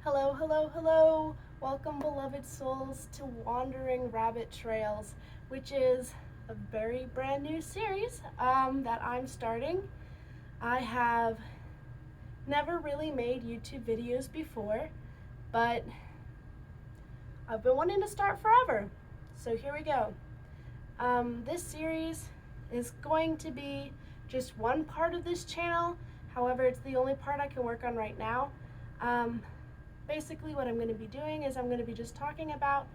Hello, hello, hello. Welcome, beloved souls, to Wandering Rabbit Trails, which is a very brand new series that I'm starting. I have never really made YouTube videos before, but I've been wanting to start forever. So here we go. This series is going to be just one part of this channel. However, it's the only part I can work on right now. Basically what I'm going to be doing is I'm going to be just talking about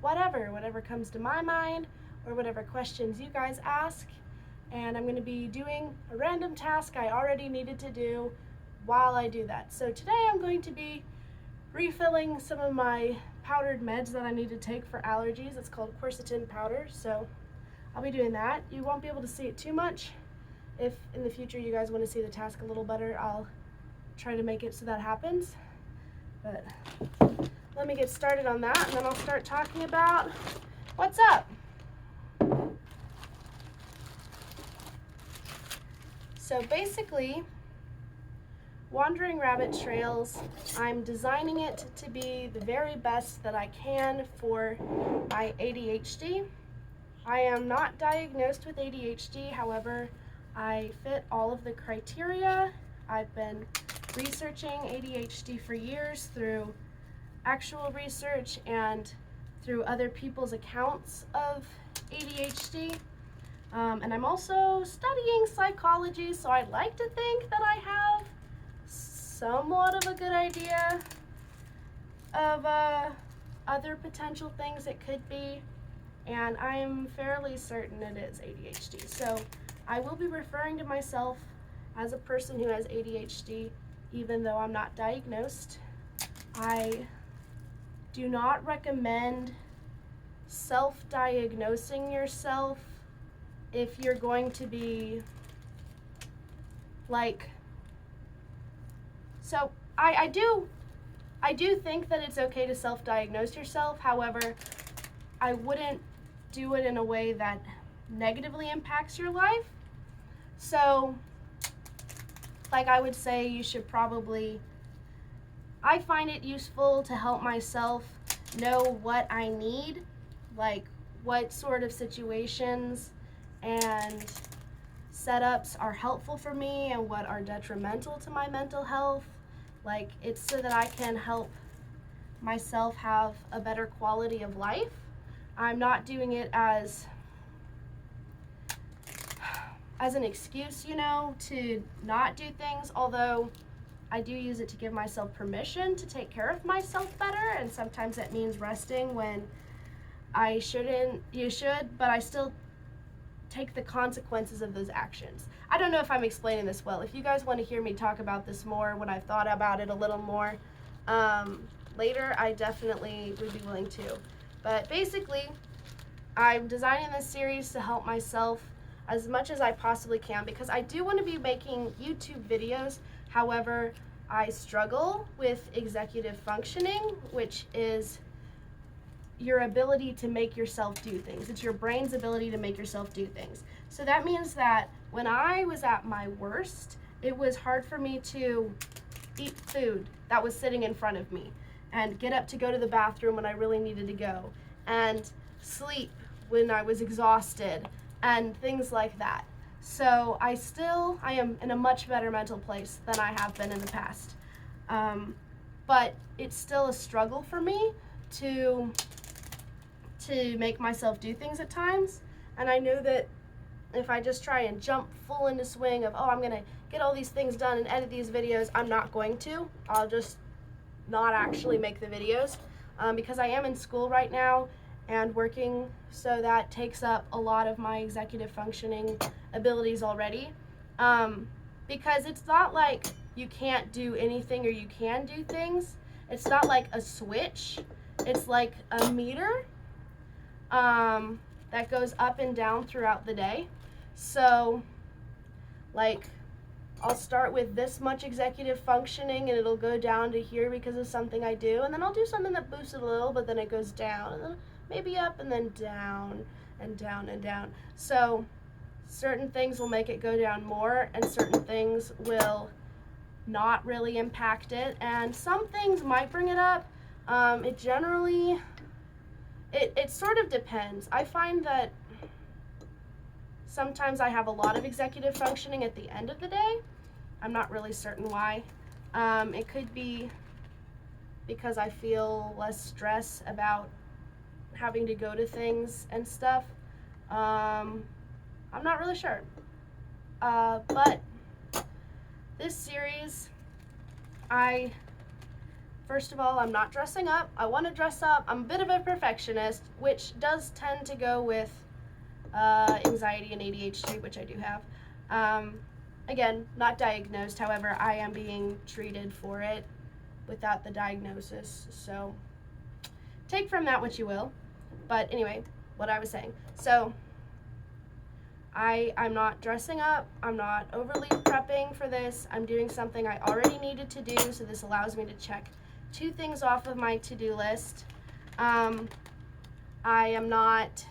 whatever comes to my mind or whatever questions you guys ask, and I'm going to be doing a random task I already needed to do while I do that. So today I'm going to be refilling some of my powdered meds that I need to take for allergies. It's called quercetin powder, so I'll be doing that. You won't be able to see it too much. If in the future you guys want to see the task a little better, I'll try to make it so that happens. But let me get started on that, and then I'll start talking about what's up. So basically, Wandering Rabbit Trails, I'm designing it to be the very best that I can for my ADHD. I am not diagnosed with ADHD, however, I fit all of the criteria. I've been researching ADHD for years through actual research and through other people's accounts of ADHD. And I'm also studying psychology, so I'd like to think that I have somewhat of a good idea of other potential things it could be, and I'm fairly certain it is ADHD. So I will be referring to myself as a person who has ADHD, even though I'm not diagnosed. I do not recommend self-diagnosing yourself if you're going to be like, so I do think that it's okay to self-diagnose yourself. However, I wouldn't do it in a way that negatively impacts your life. So like I would say, you should probably, I find it useful to help myself know what I need, like what sort of situations and setups are helpful for me and what are detrimental to my mental health. Like, it's so that I can help myself have a better quality of life. I'm not doing it as an excuse, to not do things, although I do use it to give myself permission to take care of myself better, and sometimes that means resting when I shouldn't. You should, but I still take the consequences of those actions. I don't know if I'm explaining this well. If you guys want to hear me talk about this more when I've thought about it a little more later, I definitely would be willing to. But basically, I'm designing this series to help myself as much as I possibly can, because I do want to be making YouTube videos. However, I struggle with executive functioning, which is your ability to make yourself do things. It's your brain's ability to make yourself do things. So that means that when I was at my worst, it was hard for me to eat food that was sitting in front of me, and get up to go to the bathroom when I really needed to go, and sleep when I was exhausted, and things like that. So I am in a much better mental place than I have been in the past. But it's still a struggle for me to make myself do things at times. And I know that if I just try and jump full into swing of, I'm gonna get all these things done and edit these videos, I'm not going to. I'll just not actually make the videos because I am in school right now and working, so that takes up a lot of my executive functioning abilities already. Because it's not like you can't do anything or you can do things. It's not like a switch. It's like a meter that goes up and down throughout the day. So like, I'll start with this much executive functioning and it'll go down to here because of something I do, and then I'll do something that boosts it a little, but then it goes down, and then maybe up, and then down and down and down. So certain things will make it go down more, and certain things will not really impact it. And some things might bring it up. It generally, it sort of depends. I find that sometimes I have a lot of executive functioning at the end of the day. I'm not really certain why. It could be because I feel less stress about having to go to things and stuff. I'm not really sure. But this series, first of all, I'm not dressing up. I want to dress up. I'm a bit of a perfectionist, which does tend to go with anxiety and ADHD, which I do have. Again, not diagnosed. However, I am being treated for it without the diagnosis. So take from that what you will. But anyway, what I was saying. So I'm not dressing up. I'm not overly prepping for this. I'm doing something I already needed to do. So this allows me to check 2 things off of my to-do list. I am not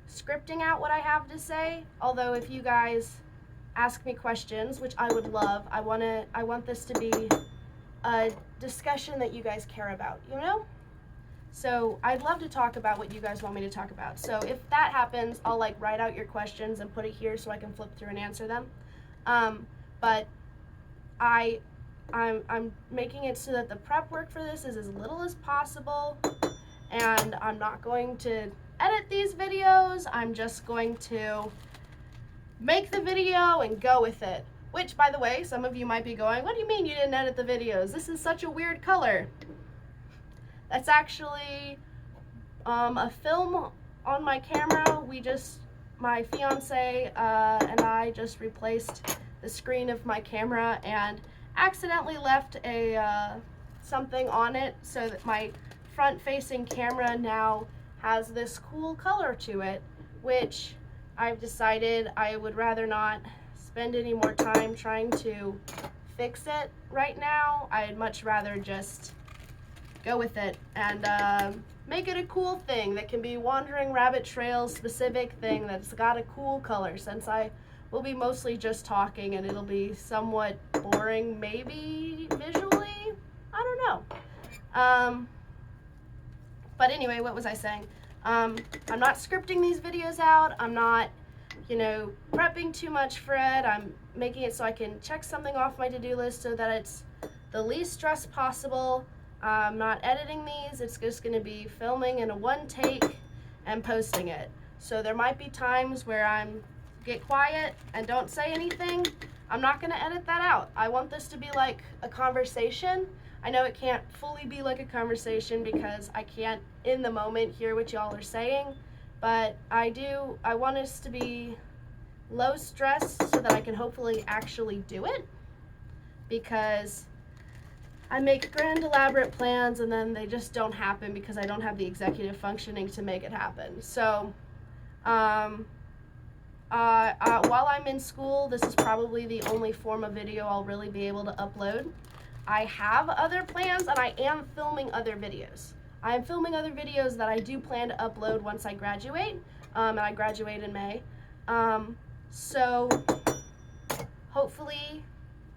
scripting out what I have to say, although if you guys ask me questions, which I would love, I want this to be a discussion that you guys care about, you know? So I'd love to talk about what you guys want me to talk about. So if that happens, I'll like write out your questions and put it here so I can flip through and answer them. But I'm making it so that the prep work for this is as little as possible, and I'm not going to edit these videos. I'm just going to make the video and go with it. Which, by the way, some of you might be going, what do you mean you didn't edit the videos? This is such a weird color. That's actually a film on my camera. My fiance and I just replaced the screen of my camera and accidentally left something on it so that my front-facing camera now has this cool color to it, which I've decided I would rather not spend any more time trying to fix it right now. I'd much rather just go with it and make it a cool thing that can be Wandering Rabbit Trail specific thing that's got a cool color, since I will be mostly just talking and it'll be somewhat boring maybe visually. I don't know. But anyway, what was I saying? I'm not scripting these videos out. I'm not, prepping too much for it. I'm making it so I can check something off my to-do list so that it's the least stress possible. I'm not editing these. It's just going to be filming in a one take and posting it. So there might be times where I'm get quiet and don't say anything. I'm not going to edit that out. I want this to be like a conversation. I know it can't fully be like a conversation because I can't in the moment hear what y'all are saying, but I want us to be low stress so that I can hopefully actually do it, because I make grand elaborate plans and then they just don't happen because I don't have the executive functioning to make it happen. So while I'm in school, this is probably the only form of video I'll really be able to upload. I have other plans and I am filming other videos. I am filming other videos that I do plan to upload once I graduate, and I graduate in May. So hopefully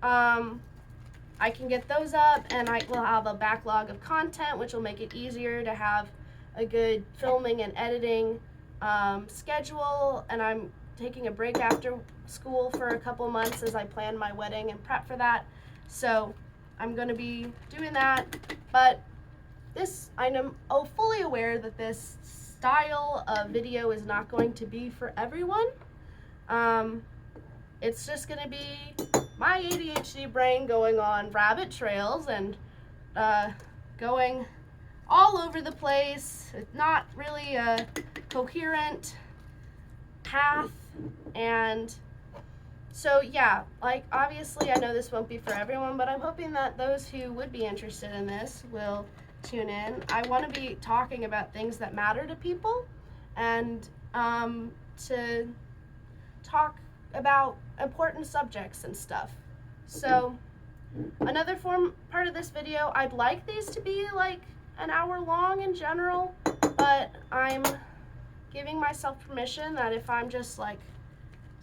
I can get those up and I will have a backlog of content, which will make it easier to have a good filming and editing schedule. And I'm taking a break after school for a couple months as I plan my wedding and prep for that. So I'm going to be doing that, but I'm fully aware that this style of video is not going to be for everyone. It's just going to be my ADHD brain going on rabbit trails and going all over the place. It's not really a coherent path, and so yeah, like obviously I know this won't be for everyone, but I'm hoping that those who would be interested in this will tune in. I want to be talking about things that matter to people and to talk about important subjects and stuff. So another part of this video, I'd like these to be like an hour long in general, but I'm giving myself permission that if I'm just like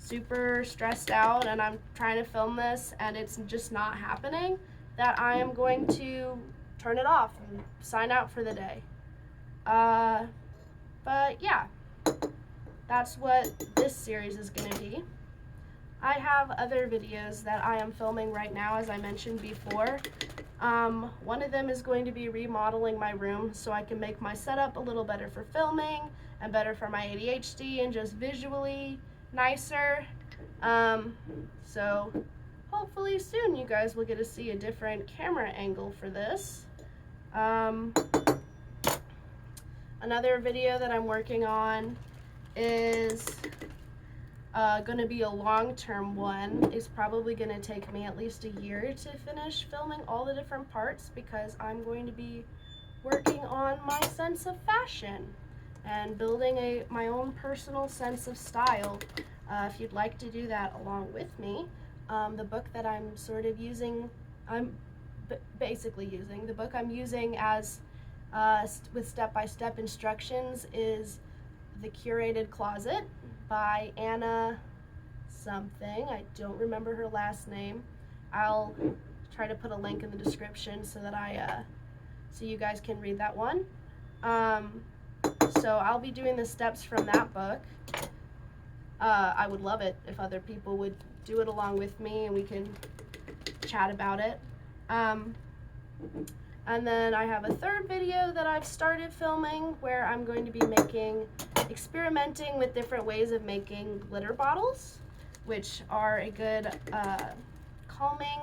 super stressed out and I'm trying to film this and it's just not happening, that I am going to turn it off and sign out for the day. But yeah, that's what this series is going to be. I have other videos that I am filming right now, as I mentioned before. One of them is going to be remodeling my room so I can make my setup a little better for filming and better for my ADHD and just visually nicer. So hopefully soon you guys will get to see a different camera angle for this. Another video that I'm working on is going to be a long-term one. It's probably going to take me at least a year to finish filming all the different parts because I'm going to be working on my sense of fashion and building my own personal sense of style. If you'd like to do that along with me, the book that I'm sort of using, the book I'm using as with step-by-step instructions is The Curated Closet by Anna something. I don't remember her last name. I'll try to put a link in the description so that so you guys can read that one. So I'll be doing the steps from that book. I would love it if other people would do it along with me and we can chat about it. And then I have a third video that I've started filming where I'm going to be experimenting with different ways of making glitter bottles, which are a good calming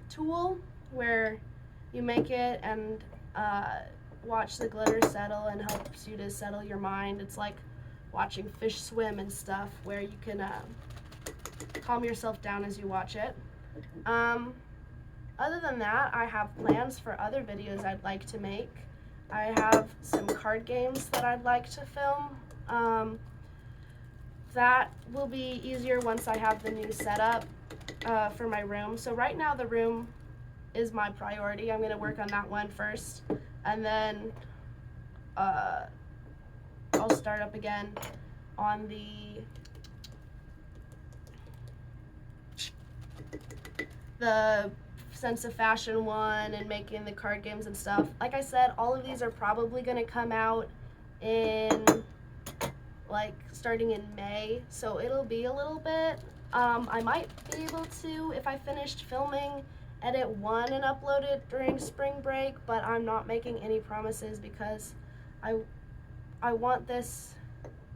tool where you make it and watch the glitter settle and helps you to settle your mind. It's like watching fish swim and stuff where you can calm yourself down as you watch it. Other than that, I have plans for other videos I'd like to make. I have some card games that I'd like to film. That will be easier once I have the new setup for my room. So right now the room is my priority. I'm going to work on that one first, and then I'll start up again on the sense of fashion one and making the card games and stuff. Like I said, all of these are probably going to come out in starting in May, so it'll be a little bit. I might be able to, if I finished filming, edit one and upload it during spring break, but I'm not making any promises because I want this.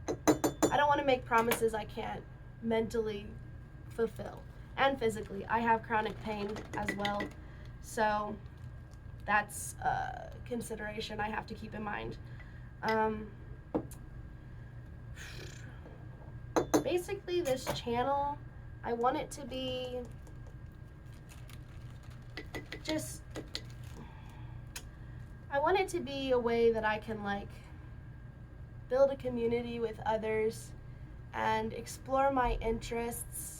I don't want to make promises I can't mentally fulfill. And physically. I have chronic pain as well, so that's a consideration I have to keep in mind. Basically, this channel, I want it to be a way that I can build a community with others and explore my interests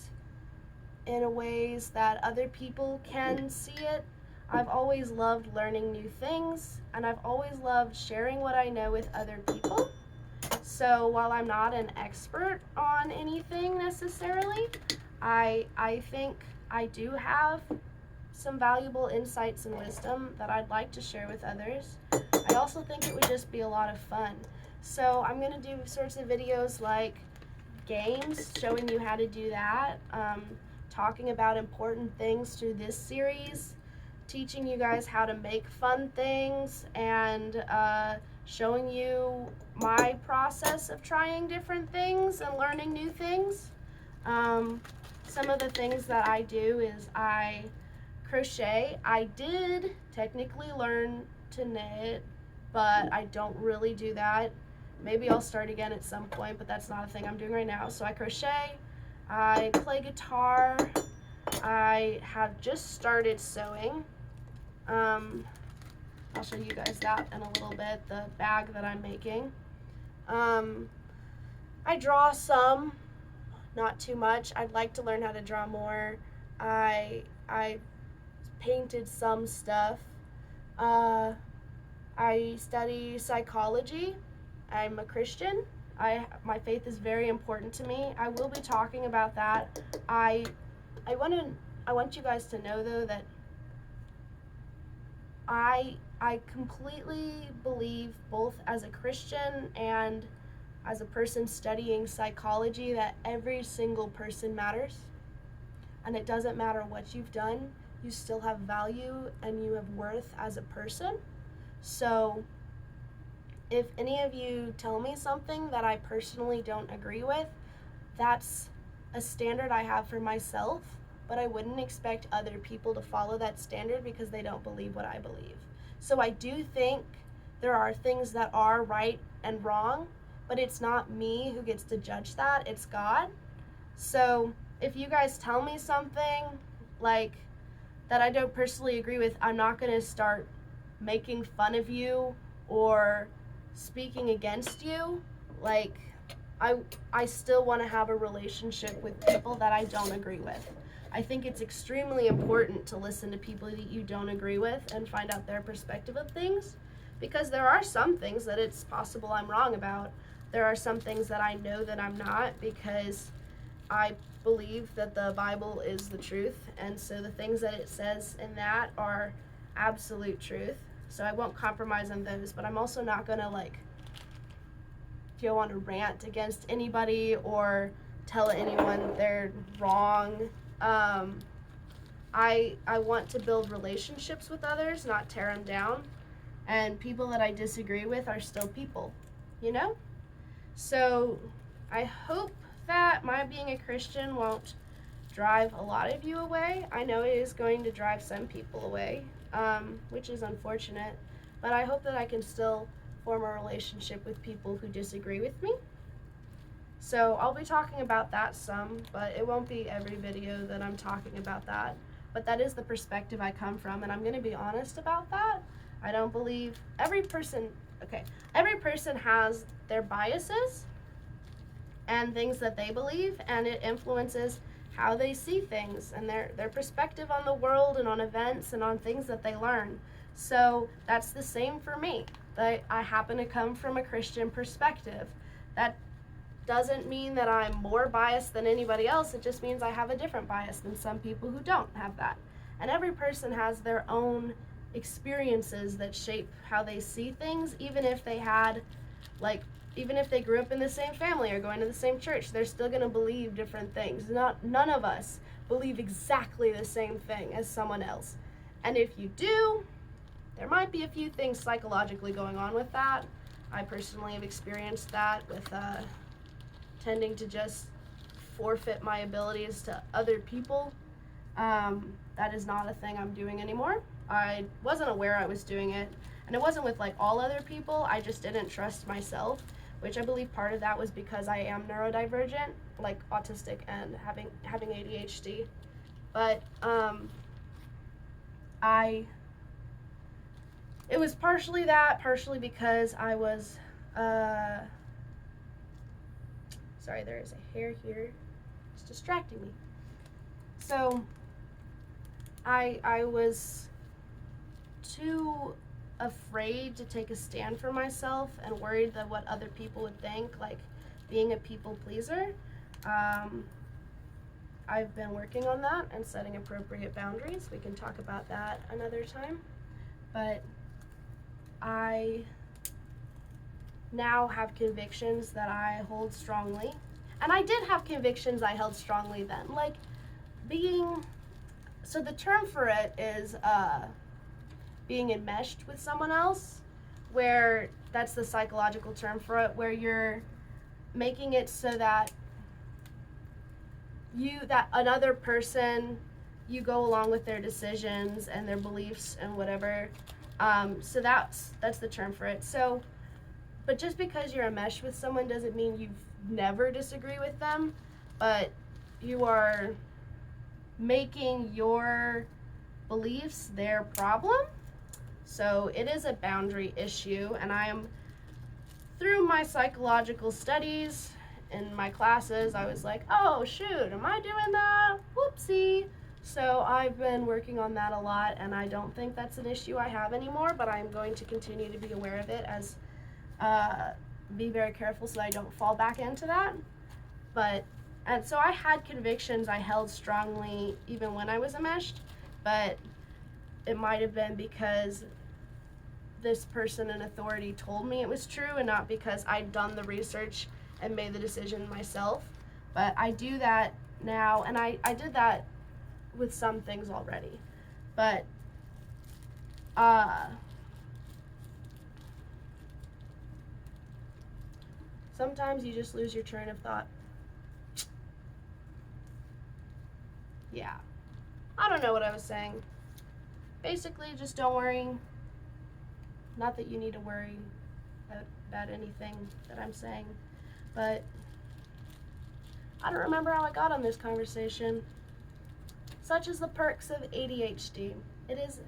in ways that other people can see it. I've always loved learning new things, and I've always loved sharing what I know with other people. So while I'm not an expert on anything necessarily, I think I do have some valuable insights and wisdom that I'd like to share with others. I also think it would just be a lot of fun. So I'm going to do sorts of videos like games, showing you how to do that, talking about important things through this series, teaching you guys how to make fun things, and showing you my process of trying different things and learning new things. Some of the things that I do is I crochet. I did technically learn to knit, but I don't really do that. Maybe I'll start again at some point, but that's not a thing I'm doing right now. So I crochet, I play guitar, I have just started sewing. I'll show you guys that in a little bit, the bag that I'm making. I draw some, not too much. I'd like to learn how to draw more. I painted some stuff. I study psychology. I'm a Christian. My faith is very important to me. I will be talking about that. I want you guys to know though that I completely believe, both as a Christian and as a person studying psychology, that every single person matters. And it doesn't matter what you've done, you still have value and you have worth as a person. So if any of you tell me something that I personally don't agree with, that's a standard I have for myself, but I wouldn't expect other people to follow that standard because they don't believe what I believe. So I do think there are things that are right and wrong, but it's not me who gets to judge that, it's God. So if you guys tell me something like that I don't personally agree with, I'm not going to start making fun of you or speaking against you. Like, I still want to have a relationship with people that I don't agree with. I think it's extremely important to listen to people that you don't agree with and find out their perspective of things, because there are some things that it's possible I'm wrong about. There are some things that I know that I'm not, because I believe that the Bible is the truth, and so the things that it says in that are absolute truth. So I won't compromise on those, but I'm also not going to go on a rant against anybody or tell anyone they're wrong. I want to build relationships with others, not tear them down. And people that I disagree with are still people, you know? So I hope that my being a Christian won't drive a lot of you away. I know it is going to drive some people away, which is unfortunate, but I hope that I can still form a relationship with people who disagree with me. So I'll be talking about that some, but it won't be every video that I'm talking about that. But that is the perspective I come from, and I'm going to be honest about that. I don't believe every person has their biases and things that they believe, and it influences how they see things and their perspective on the world and on events and on things that they learn. So that's the same for me. I happen to come from a Christian perspective. That doesn't mean that I'm more biased than anybody else. It just means I have a different bias than some people who don't have that. And every person has their own experiences that shape how they see things, even if they grew up in the same family or going to the same church, they're still going to believe different things. None of us believe exactly the same thing as someone else. And if you do, there might be a few things psychologically going on with that. I personally have experienced that with tending to just forfeit my abilities to other people. That is not a thing I'm doing anymore. I wasn't aware I was doing it, and it wasn't with all other people. I just didn't trust myself, which I believe part of that was because I am neurodivergent, like autistic and having ADHD. But it was partially that, partially because I was sorry, there is a hair here. It's distracting me. So I was too afraid to take a stand for myself and worried that what other people would think, like being a people pleaser. I've been working on that and setting appropriate boundaries. We can talk about that another time. But I now have convictions that I hold strongly. And I did have convictions I held strongly then. So the term for it is being enmeshed with someone else, where that's the psychological term for it, where you're making it so that another person, you go along with their decisions and their beliefs and whatever. So that's the term for it. So, but just because you're enmeshed with someone doesn't mean you've never disagree with them, but you are making your beliefs their problem. So it is a boundary issue, and through my psychological studies in my classes, I was like, oh shoot, am I doing that? Whoopsie. So I've been working on that a lot, and I don't think that's an issue I have anymore, but I'm going to continue to be aware of it as be very careful so I don't fall back into that. And so I had convictions I held strongly even when I was enmeshed, but it might have been because this person in authority told me it was true and not because I'd done the research and made the decision myself. But I do that now, and I did that with some things already. But sometimes you just lose your train of thought. Yeah. I don't know what I was saying. Basically, just don't worry. Not that you need to worry about anything that I'm saying, but I don't remember how I got on this conversation. Such is the perks of ADHD. It is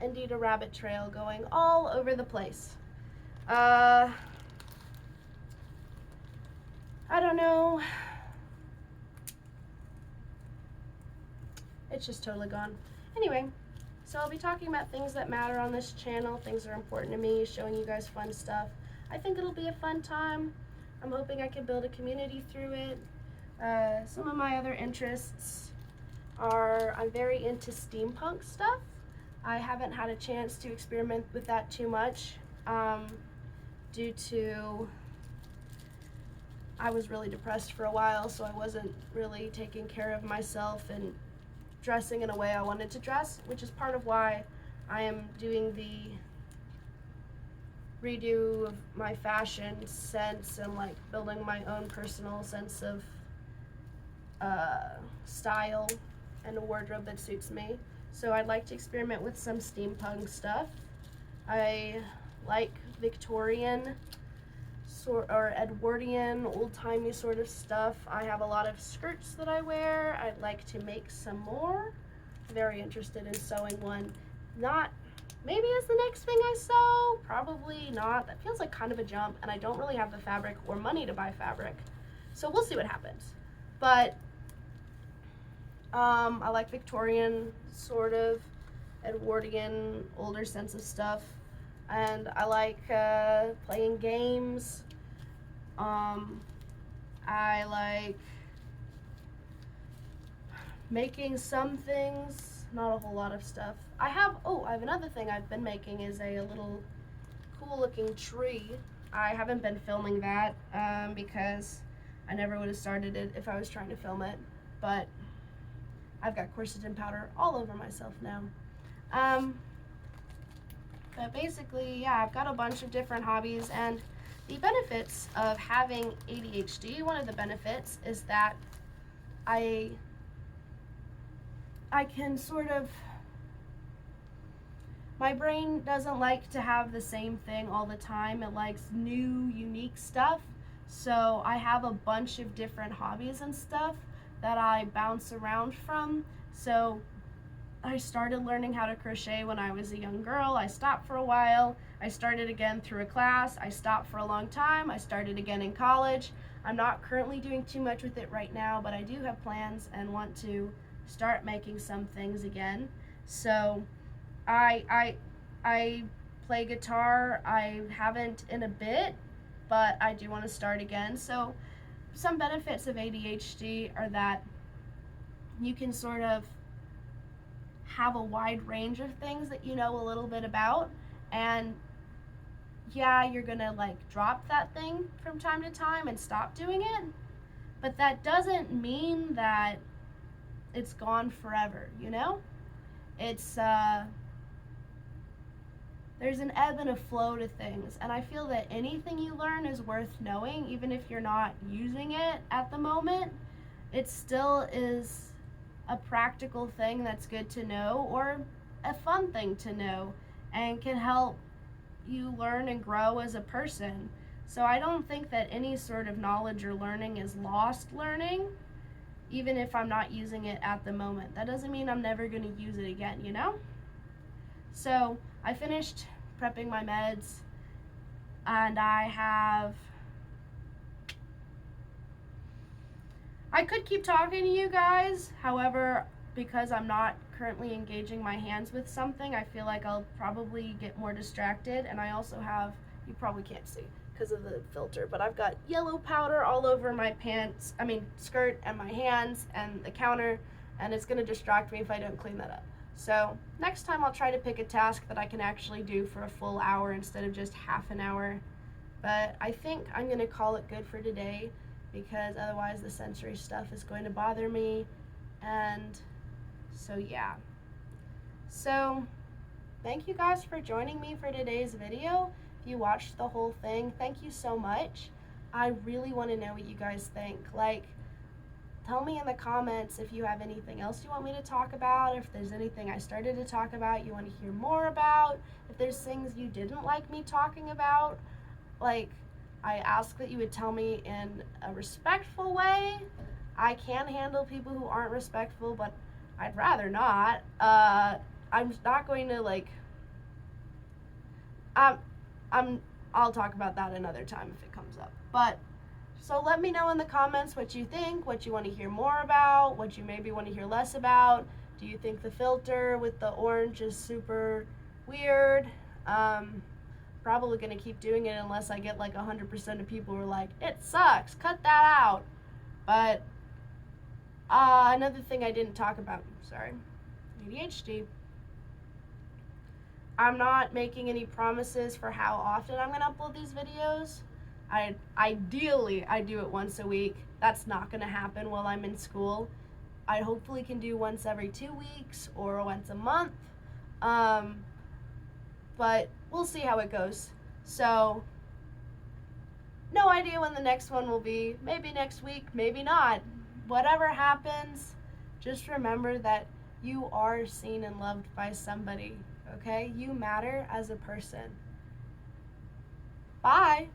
indeed a rabbit trail going all over the place. I don't know. It's just totally gone. Anyway, so I'll be talking about things that matter on this channel, things that are important to me, showing you guys fun stuff. I think it'll be a fun time. I'm hoping I can build a community through it. Some of my other interests are I'm very into steampunk stuff. I haven't had a chance to experiment with that too much due to I was really depressed for a while, so I wasn't really taking care of myself and dressing in a way I wanted to dress, which is part of why I am doing the redo of my fashion sense and like building my own personal sense of style and a wardrobe that suits me. So I'd like to experiment with some steampunk stuff. I like Victorian or Edwardian, old-timey sort of stuff. I have a lot of skirts that I wear. I'd like to make some more. Very interested in sewing one. Not maybe as the next thing I sew, probably not. That feels like kind of a jump, and I don't really have the fabric or money to buy fabric. So we'll see what happens. But I like Victorian, sort of Edwardian, older sense of stuff. And I like playing games. I like making some things, not a whole lot of stuff. I have another thing I've been making is a little cool looking tree. I haven't been filming that because I never would have started it if I was trying to film it, but I've got quercetin powder all over myself now. But basically, yeah, I've got a bunch of different hobbies, and the benefits of having ADHD, one of the benefits is that I can sort of, my brain doesn't like to have the same thing all the time. It likes new, unique stuff. So I have a bunch of different hobbies and stuff that I bounce around from. So I started learning how to crochet when I was a young girl. I stopped for a while. I started again through a class. I stopped for a long time. I started again in college. I'm not currently doing too much with it right now, but I do have plans and want to start making some things again. So I play guitar. I haven't in a bit, but I do want to start again. So some benefits of ADHD are that you can sort of have a wide range of things that you know a little bit about, and yeah, you're gonna like drop that thing from time to time and stop doing it, but that doesn't mean that it's gone forever, you know? It's there's an ebb and a flow to things, and I feel that anything you learn is worth knowing, even if you're not using it at the moment. It still is a practical thing that's good to know, or a fun thing to know, and can help you learn and grow as a person. So I don't think that any sort of knowledge or learning is lost learning, even if I'm not using it at the moment. That doesn't mean I'm never going to use it again, you know? So I finished prepping my meds, and I could keep talking to you guys, however, because I'm not currently engaging my hands with something, I feel like I'll probably get more distracted, and I also have, you probably can't see, because of the filter, but I've got yellow powder all over my skirt and my hands and the counter, and it's going to distract me if I don't clean that up. So next time I'll try to pick a task that I can actually do for a full hour instead of just half an hour. But I think I'm going to call it good for today, because otherwise the sensory stuff is going to bother me. And so yeah. So thank you guys for joining me for today's video. If you watched the whole thing, thank you so much. I really want to know what you guys think. Like, tell me in the comments if you have anything else you want me to talk about, if there's anything I started to talk about you want to hear more about, if there's things you didn't like me talking about. Like, I ask that you would tell me in a respectful way. I can handle people who aren't respectful, but I'd rather not. I'm not going to, like, I'll talk about that another time if it comes up. But so let me know in the comments what you think, what you want to hear more about, what you maybe want to hear less about. Do you think the filter with the orange is super weird? Probably going to keep doing it unless I get like 100% of people who are like, it sucks, cut that out. But another thing I didn't talk about, sorry, ADHD. I'm not making any promises for how often I'm going to upload these videos. Ideally, I do it once a week. That's not going to happen while I'm in school. I hopefully can do once every 2 weeks or once a month. But we'll see how it goes. So, no idea when the next one will be. Maybe next week, maybe not. Whatever happens, just remember that you are seen and loved by somebody, okay? You matter as a person. Bye.